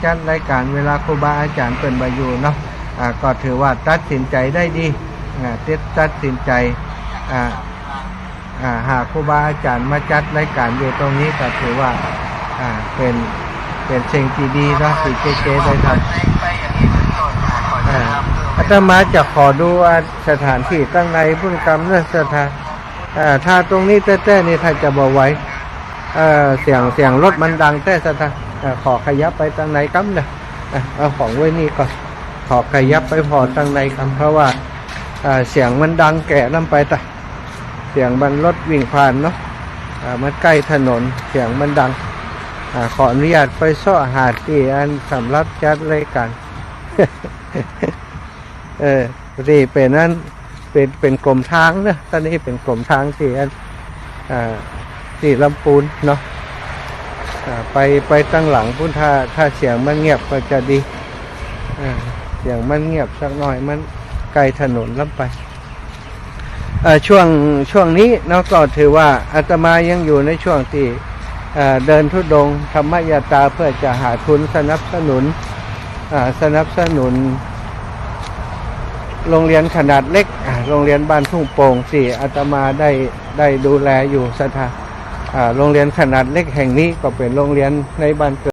จัดรายการเวลาครูบาอาจารย์เป็นบาอยู่เนาะก็ถือว่าตัดสินใจได้ดีตัดสินใจหากครูบาอาจารย์มาจัดรายการอยู่ตรงนี้ก็ถือว่าเป็นสิ่งที่ดีเนาะที่เจ๊ได้ทำอาตมาจะขอดูสถานที่ตั้งในพุทธกรรมเนื้อสถานถ้าตรงนี้แต้ๆนี่ถ้าจะบอกไว้เสียงรถมันดังแต่สถานขอขยับไปตั้งในกัมเนี่ยเอาของไว้นี่ก่อนขอขยับไปพอตั้งในกัมเพราะว่าเสียงมันดังแก่ลำไปแต่เสียงมันรถวิ่งผ่านเนาะมันใกล้ถนนเสียงมันดังขออนุญาตไปซ่อหาที่อันสำหรับจัดรายการที่เป็นนั้นเป็นกลมทางเนอะตอนนี้เป็นกลมทางที่อันที่ลำปูนเนาะไปตั้งหลังพุ่นถ้าเสียงมันเงียบก็จะดีเสียงมันเงียบสักหน่อยมันไกลถนนลำไปช่วงนี้เนาะก็ถือว่าอาตมายังอยู่ในช่วงที่เดินธุดงค์ธรรมยาตราเพื่อจะหาทุนสนับสนุนโรงเรียนขนาดเล็กโรงเรียนบ้านทุ่งโป่งที่อาตมาได้ดูแลอยู่โรงเรียนขนาดเล็กแห่งนี้ก็เป็นโรงเรียนในบ้านเกิด